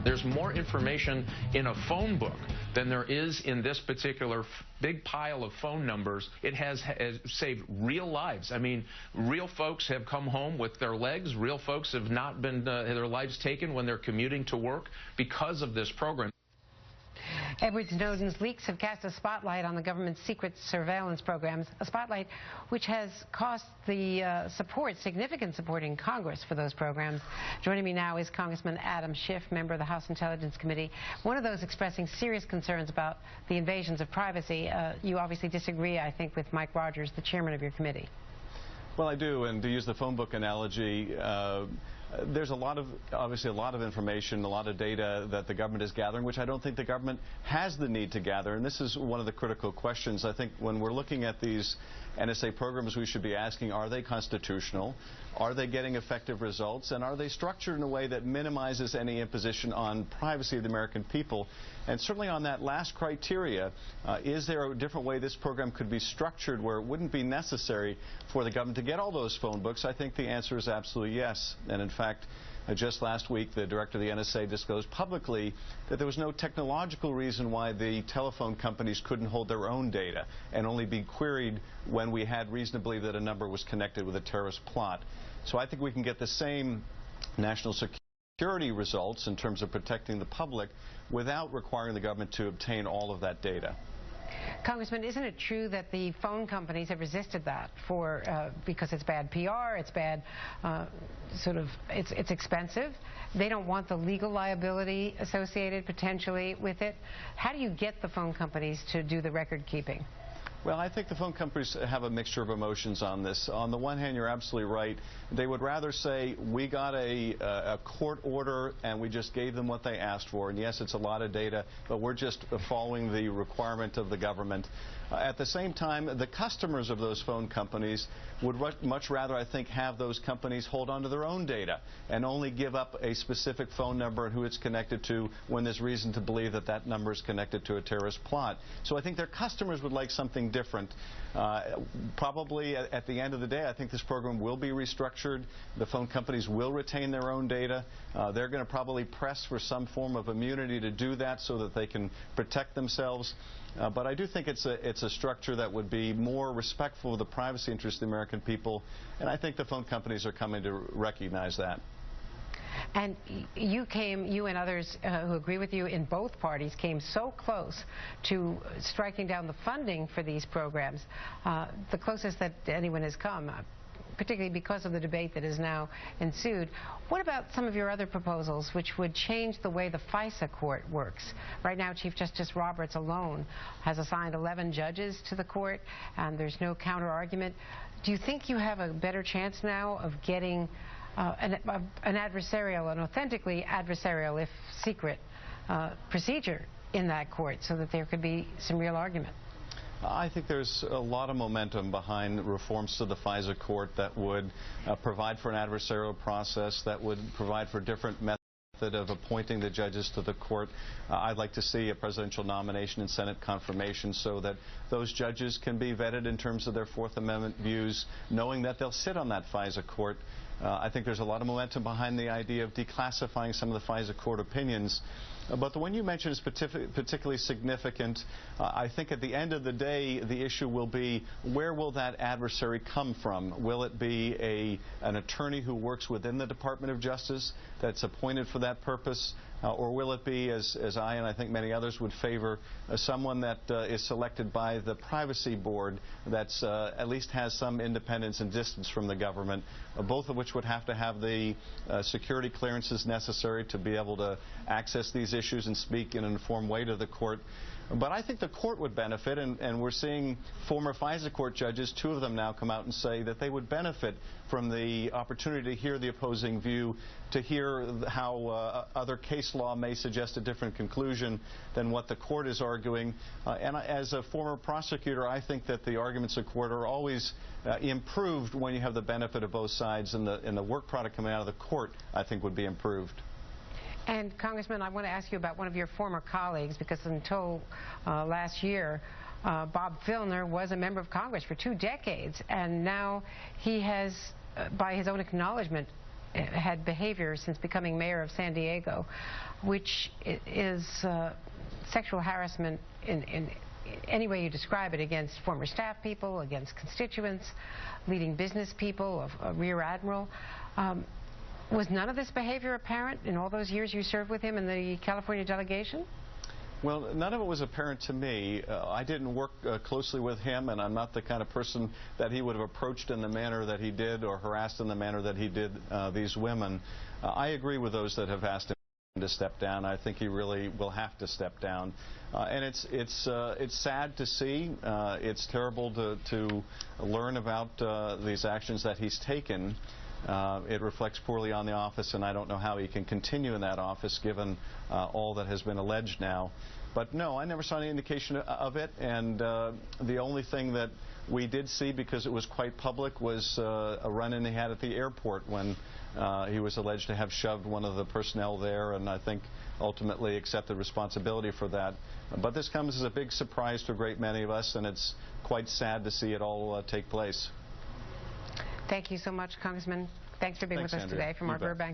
There's more information in a phone book than there is in this particular big pile of phone numbers. It has saved real lives. I mean, real folks have come home with their legs. Real folks have not been their lives taken when they're commuting to work because of this program. Edward Snowden's leaks have cast a spotlight on the government's secret surveillance programs, a spotlight which has cost the significant support in Congress for those programs. Joining me now is Congressman Adam Schiff, member of the House Intelligence Committee, one of those expressing serious concerns about the invasions of privacy. You obviously disagree, I think, with Mike Rogers, the chairman of your committee. Well, I do, and to use the phone book analogy, there's obviously a lot of information, a lot of data that the government is gathering, which I don't think the government has the need to gather. And this is one of the critical questions. I think when we're looking at these NSA programs, we should be asking, are they constitutional? Are they getting effective results? And are they structured in a way that minimizes any imposition on privacy of the American people? And certainly on that last criteria, is there a different way this program could be structured where it wouldn't be necessary for the government to get all those phone books? I think the answer is absolutely yes. And in fact, just last week, the director of the NSA disclosed publicly that there was no technological reason why the telephone companies couldn't hold their own data and only be queried when we had reason to believe that a number was connected with a terrorist plot. So I think we can get the same national security results in terms of protecting the public without requiring the government to obtain all of that data. Congressman, isn't it true that the phone companies have resisted that because it's bad PR, it's bad, it's expensive? They don't want the legal liability associated potentially with it. How do you get the phone companies to do the record keeping? Well, I think the phone companies have a mixture of emotions on this. On the one hand, you're absolutely right. They would rather say, we got a court order and we just gave them what they asked for. And yes, it's a lot of data, but we're just following the requirement of the government. At the same time, the customers of those phone companies would much rather, I think, have those companies hold on to their own data and only give up a specific phone number and who it's connected to when there's reason to believe that that number is connected to a terrorist plot. So I think their customers would like something different. Probably at the end of the day, I think this program will be restructured. The phone companies will retain their own data. They're going to probably press for some form of immunity to do that so that they can protect themselves. But I do think it's a structure that would be more respectful of the privacy interests of the American people, and I think the phone companies are coming to recognize that. And you and others who agree with you in both parties came so close to striking down the funding for these programs, the closest that anyone has come, particularly because of the debate that has now ensued. What about some of your other proposals which would change the way the FISA court works? Right now, Chief Justice Roberts alone has assigned 11 judges to the court, and there's no counter-argument. Do you think you have a better chance now of getting an authentically adversarial, if secret, procedure in that court so that there could be some real argument? I think there's a lot of momentum behind reforms to the FISA court that would provide for an adversarial process, that would provide for different methods of appointing the judges to the court. I'd like to see a presidential nomination and Senate confirmation so that those judges can be vetted in terms of their Fourth Amendment views, knowing that they'll sit on that FISA court. I think there's a lot of momentum behind the idea of declassifying some of the FISA court opinions. But the one you mentioned is particularly significant. I think at the end of the day, the issue will be, where will that adversary come from? Will it be an attorney who works within the Department of Justice that's appointed for that purpose? Or will it be, as I and I think many others would favor, someone that is selected by the Privacy Board that's at least has some independence and distance from the government, both of which would have to have the security clearances necessary to be able to access these issues and speak in an informed way to the court. But I think the court would benefit, and we're seeing former FISA court judges, 2 of them now, come out and say that they would benefit from the opportunity to hear the opposing view, to hear how other case law may suggest a different conclusion than what the court is arguing. And as a former prosecutor, I think that the arguments of court are always improved when you have the benefit of both sides, and the work product coming out of the court, I think, would be improved. And, Congressman, I want to ask you about one of your former colleagues, because until last year, Bob Filner was a member of Congress for 2 decades, and now he has, by his own acknowledgement, had behavior since becoming mayor of San Diego, which is sexual harassment in any way you describe it, against former staff people, against constituents, leading business people, a rear admiral. Was none of this behavior apparent in all those years you served with him in the California delegation? Well, none of it was apparent to me. I didn't work closely with him, and I'm not the kind of person that he would have approached in the manner that he did or harassed in the manner that he did these women. I agree with those that have asked him to step down. I think he really will have to step down. And it's sad to see. It's terrible to learn about these actions that he's taken. It reflects poorly on the office, and I don't know how he can continue in that office given all that has been alleged now. But no, I never saw any indication of it, and the only thing that we did see, because it was quite public, was a run-in he had at the airport when he was alleged to have shoved one of the personnel there, and I think ultimately accepted responsibility for that. But this comes as a big surprise to a great many of us, and it's quite sad to see it all take place. Thank you so much, Congressman. Thanks for being with us Andrea. today from our Burbank.